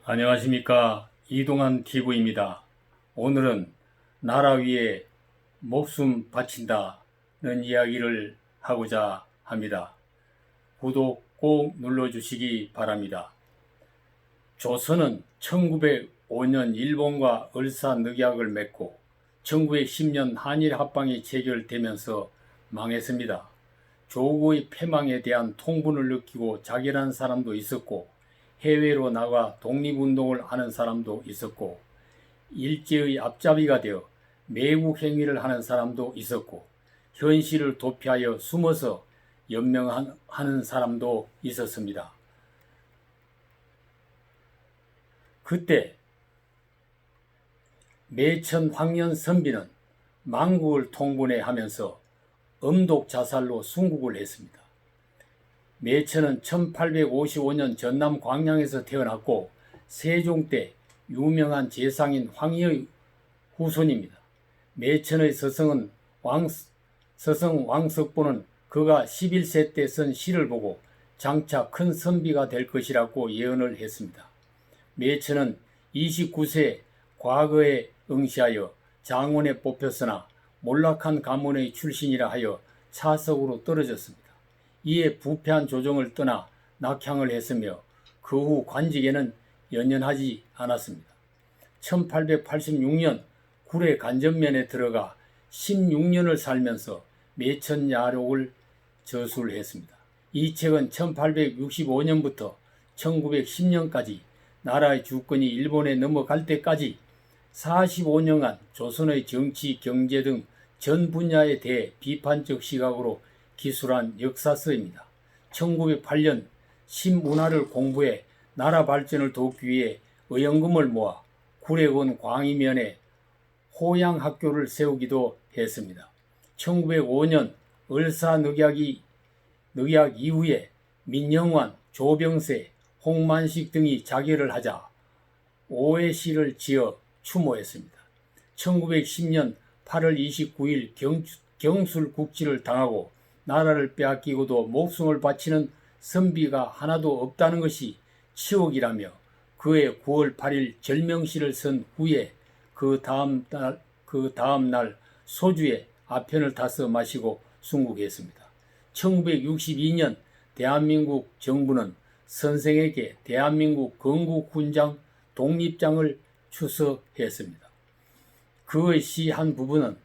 안녕하십니까. 이동환 TV입니다. 오늘은 나라 위에 목숨 바친다는 이야기를 하고자 합니다. 구독 꼭 눌러주시기 바랍니다. 조선은 1905년 일본과 을사늑약을 맺고 1910년 한일 합방이 체결되면서 망했습니다. 조국의 패망에 대한 통분을 느끼고 자결한 사람도 있었고 해외로 나가 독립운동을 하는 사람도 있었고 일제의 앞잡이가 되어 매국 행위를 하는 사람도 있었고 현실을 도피하여 숨어서 연명하는 사람도 있었습니다. 그때 매천 황년 선비는 만국을 통분해 하면서 엄독 자살로 순국을 했습니다. 매천은 1855년 전남 광양에서 태어났고 세종 때 유명한 재상인 황희의 후손입니다. 매천의 서성 왕석보는 그가 11세 때 쓴 시를 보고 장차 큰 선비가 될 것이라고 예언을 했습니다. 매천은 29세 과거에 응시하여 장원에 뽑혔으나 몰락한 가문의 출신이라 하여 차석으로 떨어졌습니다. 이에 부패한 조정을 떠나 낙향을 했으며 그 후 관직에는 연연하지 않았습니다. 1886년 구례 간전면에 들어가 16년을 살면서 매천야록을 저술했습니다. 이 책은 1865년부터 1910년까지 나라의 주권이 일본에 넘어갈 때까지 45년간 조선의 정치, 경제 등 전 분야에 대해 비판적 시각으로 기술한 역사서입니다. 1908년 신문화를 공부해 나라 발전을 돕기 위해 의원금을 모아 구례군 광의면에 호양학교를 세우기도 했습니다. 1905년 을사늑약 이후에 민영환, 조병세, 홍만식 등이 자결을 하자 오해시를 지어 추모했습니다. 1910년 8월 29일 경술국지를 당하고 나라를 빼앗기고도 목숨을 바치는 선비가 하나도 없다는 것이 치욕이라며 그해 9월 8일 절명시를 쓴 후에 그 다음 날 소주에 아편을 타서 마시고 순국했습니다. 1962년 대한민국 정부는 선생에게 대한민국 건국훈장 독립장을 추서했습니다. 그의 시 한 부분은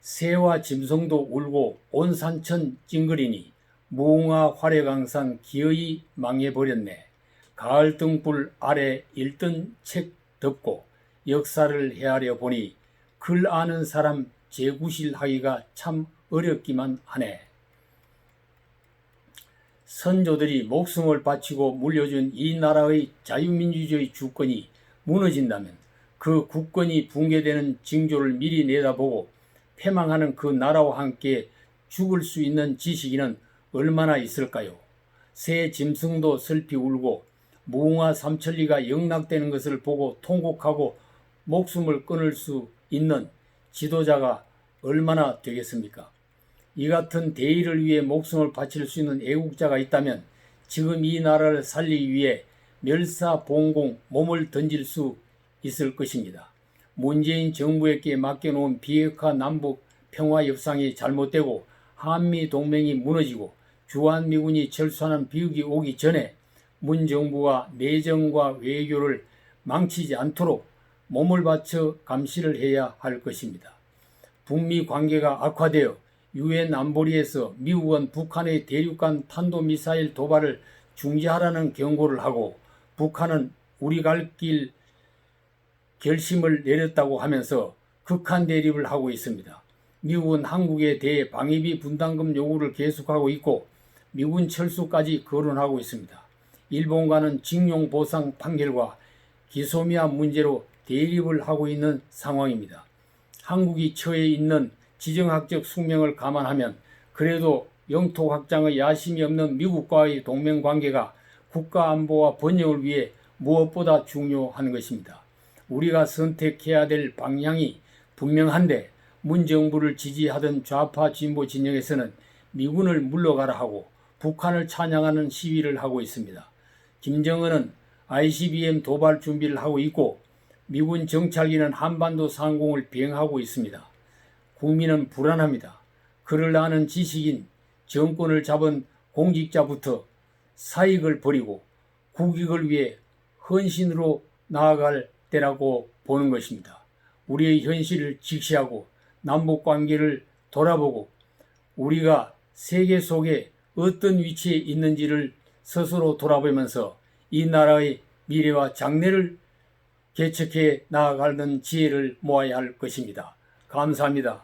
새와 짐승도 울고 온 산천 찡그리니 무궁화 활해강산 기어이 망해버렸네. 가을 등불 아래 읽던 책 덮고 역사를 헤아려 보니 글 아는 사람 재구실하기가 참 어렵기만 하네. 선조들이 목숨을 바치고 물려준 이 나라의 자유민주주의 주권이 무너진다면 그 국권이 붕괴되는 징조를 미리 내다보고 패망하는 그 나라와 함께 죽을 수 있는 지식인은 얼마나 있을까요? 새 짐승도 슬피 울고 무궁화 삼천리가 영락되는 것을 보고 통곡하고 목숨을 끊을 수 있는 지도자가 얼마나 되겠습니까? 이 같은 대의를 위해 목숨을 바칠 수 있는 애국자가 있다면 지금 이 나라를 살리기 위해 멸사봉공 몸을 던질 수 있을 것입니다. 문재인 정부에게 맡겨놓은 비핵화 남북 평화 협상이 잘못되고 한미 동맹이 무너지고 주한미군이 철수하는 비극이 오기 전에 문 정부가 내정과 외교를 망치지 않도록 몸을 바쳐 감시를 해야 할 것입니다. 북미 관계가 악화되어 유엔 안보리에서 미국은 북한의 대륙간 탄도미사일 도발을 중지하라는 경고를 하고 북한은 우리 갈 길 결심을 내렸다고 하면서 극한 대립을 하고 있습니다. 미국은 한국에 대해 방위비 분담금 요구를 계속하고 있고 미군 철수까지 거론하고 있습니다. 일본과는 징용 보상 판결과 기소미아 문제로 대립을 하고 있는 상황입니다. 한국이 처해 있는 지정학적 숙명을 감안하면 그래도 영토 확장의 야심이 없는 미국과의 동맹관계가 국가안보와 번영을 위해 무엇보다 중요한 것입니다. 우리가 선택해야 될 방향이 분명한데 문 정부를 지지하던 좌파 진보 진영에서는 미군을 물러가라 하고 북한을 찬양하는 시위를 하고 있습니다. 김정은은 ICBM 도발 준비를 하고 있고 미군 정찰기는 한반도 상공을 비행하고 있습니다. 국민은 불안합니다. 그를 아는 지식인, 정권을 잡은 공직자부터 사익을 버리고 국익을 위해 헌신으로 나아갈 때라고 보는 것입니다. 우리의 현실을 직시하고 남북관계를 돌아보고 우리가 세계 속에 어떤 위치에 있는지를 스스로 돌아보면서 이 나라의 미래와 장래를 개척해 나아가는 지혜를 모아야 할 것입니다. 감사합니다.